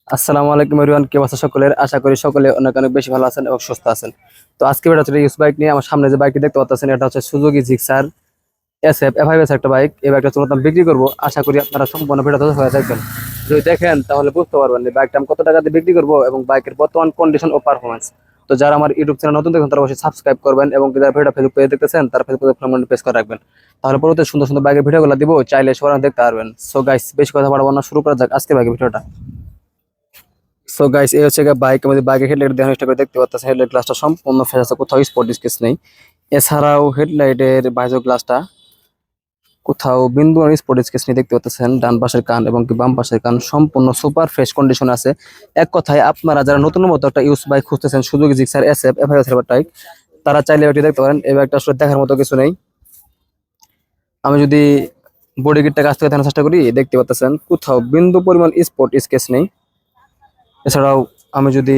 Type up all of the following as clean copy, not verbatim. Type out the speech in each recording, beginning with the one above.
আসসালামু আলাইকুম এভরিওয়ান, কি অবস্থা সকলের? আশা করি সকলে অনেক অনেক বেশি ভালো আছেন এবং সুস্থ আছেন। তো আজকে ভিডিও হচ্ছে ইউজ বাইক নিয়ে। আমার সামনে যে বাইকটি দেখতে পাচ্ছেন এটা হচ্ছে সুজুকি জিক্সার এসএফ এফআইএস একটা বাইক। এই বাইকটা চলতে আমি বিক্রি করবো। আশা করি আপনারা সম্পূর্ণ ভিডিওটা হয়ে দেখবেন। যদি দেখেন তাহলে বুঝতে পারবেন যে বাইকটা আমি কত টাকা দিয়ে বিক্রি করবো এবং বাইকের বর্তমান কন্ডিশন ও পারফরমেন্স। তো যারা আমার ইউটিউব চ্যানেল নতুন দেখেন তারা অবশ্যই সাবস্ক্রাইব করবেন এবং যারা ভিডিও ফেসবুক পেজে দেখতেছেন তারা ফেসবুকে ফলো পেজ করে রাখবেন। তাহলে পরবর্তী সুন্দর সুন্দর বাইকের ভিডিওগুলো দিব, চাইলে সবাই দেখতে পারবেন। সো গাইস, বেশি কথা বাড়াবো না, শুরু করা যাক আজকের বাইকের ভিডিওটা। সো গাইস, এই হচ্ছে বাইক। আমাদের বাইকের হেডলাইট দেখানোর চেষ্টা করে দেখতে পাচ্ছেন, হেডলাইট গ্লাসটা সম্পূর্ণ ফ্রেশ আছে, কোথাও স্পট স্কেচ নেই। এছাড়াও হেডলাইটের বাইজো গ্লাসটা কোথাও বিন্দু আর স্পট স্কেচ নেই, দেখতে পাচ্ছেন। ডান পাশের কান এবং কি বাম পাশের কান সম্পূর্ণ সুপার ফ্রেশ কন্ডিশন আছে। এক কথায় আপনারা যারা নতুন মতো একটা ইউজ বাইক খুঁজতেছেন, Suzuki Gixxer SF FIS bike, তারা চাইলে এটি দেখতে পারেন। এই বাইকটা আসলে দেখার মতো কিছু নেই। আমি যদি বডি কিটটা কাছ থেকে দেখানোর চেষ্টা করি, দেখতে পাচ্ছেন কোথাও বিন্দু পরিমাণ স্পট স্কেচ নেই। এছাড়াও আমি যদি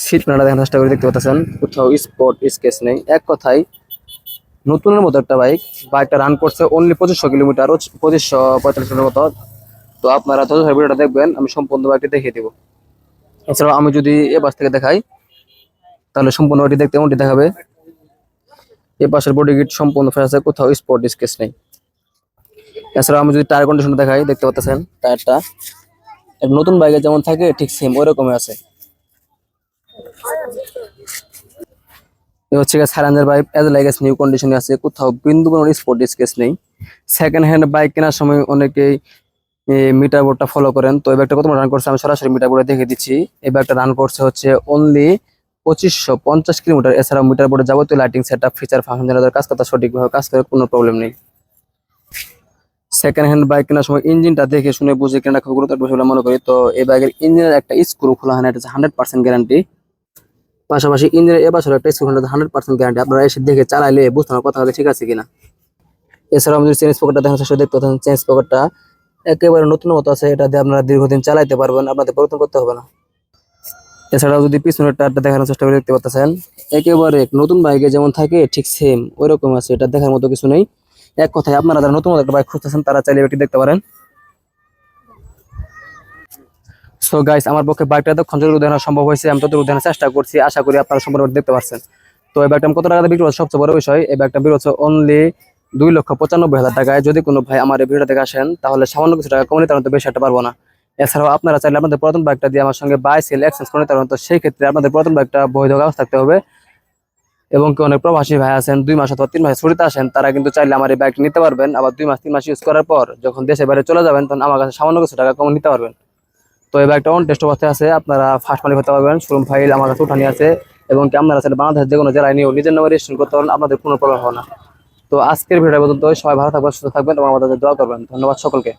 সিট প্যানেলটা দেখানোর চেষ্টা করি, দেখতে পাচ্ছেন কোথাও স্পট স্কেচ নেই। এক কথায় নতুনের মতো একটা বাইক। বাইকটা রান করছে অনলি 2500 কিলোমিটার, 2545 মতো। তো আপনারা যত ভিডিওটা দেখবেন আমি সম্পূর্ণ বাইকটি দেখিয়ে দেবো। এছাড়াও আমি যদি এ পাশ থেকে দেখাই তাহলে সম্পূর্ণ বাইকটি দেখতে এমনটি দেখাবে। এ পাশের বডি কিট সম্পূর্ণ ফ্রেশ আছে, কোথাও স্পট স্কেচ নেই। এছাড়াও আমি যদি টায়ার কন্ডিশন দেখাই, দেখতে পাচ্ছেন টায়ারটা নতুন বাইকে যেমন থাকে ঠিক সেম ওই রকমই আছে। হচ্ছে silencer bike as like new কন্ডিশনে আছে, কোথাও বিন্দু কোনো স্পট স্কেচ নেই। সেকেন্ড হ্যান্ড বাইক কেনার সময় অনেকেই মিটার বোর্ডটা ফলো করেন। তো এই বাইকটা কত রান করছে আমি সরাসরি মিটার বোর্ডে দেখে দিচ্ছি। এই বাইকটা রান করছে হচ্ছে অনলি 2550 কিলোমিটার। এছাড়াও মিটার বোর্ডে যাবতীয় lighting set up feature function যেন কাজ করতে সঠিকভাবে কাজ করে, কোনো প্রবলেম নেই। সেকেন্ড হ্যান্ড বাইক কেনার সময় ইঞ্জিনটা দেখে শুনে বুঝে কেনা খুব গুরুত্বপূর্ণ বলে মনে করি। তো এই বাইকের ইঞ্জিনের একটা স্ক্রু খোলা হয় না, এটা 100% গ্যারান্টি। পাশাপাশি ইঞ্জিনের এবছর একটা স্ক্রু খোলা 100% গ্যারান্টি। আপনারা এসে দেখে চালাইলে বুঝতে পারবেন কথা হবে ঠিক আছে কিনা। এছাড়াও আমি যদি চেঞ্জ পকেটটা দেখার চেষ্টা দেখতে পাচ্ছেন, চেঞ্জ পকেটটা একেবারে নতুন মতো আছে। এটা দিয়ে আপনারা দীর্ঘদিন চালাইতে পারবেন, আপনাদের পরিবর্তন করতে হবে না। এছাড়াও যদি পিছনের টায়ারটা দেখানোর চেষ্টা করে, দেখতে পাচ্ছেন একেবারে নতুন বাইকে যেমন থাকে ঠিক সেম ওই রকম আছে। এটা দেখার মতো কিছু নেই। এক কথায় আপনারা যারা নতুন একটা বাইক খুঁজতেছেন তারা চাইলে এটি দেখতে পারেন। সো গাইস, আমার পক্ষে বাইকটা এতক্ষণ যতটুকু দেখানো সম্ভব হয়েছে আমি ততটুকু দেখানোর চেষ্টা করছি। আশা করি আপনারা সম্পূর্ণ দেখতে পারছেন। তো এই ব্যাগটা আমি কত টাকাতে বিক্রি করছি সবচেয়ে বড় বিষয়, এই ব্যাগটা বিক্রি হচ্ছে অনলি 2,95,000 টাকায়। যদি কোনো ভাই আমার এই ভিডিও দেখে আসেন তাহলে সামান্য কিছু টাকা কমে নিতে পারেন, তো বেশি একটা পারবো না। এছাড়াও আপনারা চাইলে আপনাদের পুরাতন বাইকটা দিয়ে আমার সঙ্গে বাই সেল এক্সচেঞ্জ করে নিতে পারেন। তো সেই ক্ষেত্রে আপনাদের পুরাতন বাইকটা বৈধ কাগজ থাকতে হবে। এবং কি অনেক প্রবাসী ভাই আছেন 2 মাস অথবা 3 মাস ছুটিতে আসেন, তারা কিন্তু চাইলে আমার এই বাইকটা নিতে পারবেন। আবার 2 মাস 3 মাস ইউজ করার পর যখন দেশে বাইরে চলে যাবেন তখন আমার কাছে সামান্য কিছু টাকা কমে নিতে পারবেন। তো এই বাইকটা অন টেস্ট অবস্থায় আছে, আপনারা ফার্স্ট মালিক হতে পারবেন। শোরুম ফাইল আমার কাছে উঠানি আছে এবং কি আপনারা চাইলে বাংলাদেশের যে কোনো জেলায় নিয়েও নিজের নামে রেজিস্ট্রেশন করতে পারেন, আপনাদের কোনো প্রবলেম হবে না। তো আজকের ভিডিও পর্যন্ত, সবাই ভালো থাকবেন, সুস্থ থাকবেন এবং আমাদের দোয়া করবেন। ধন্যবাদ সকলকে।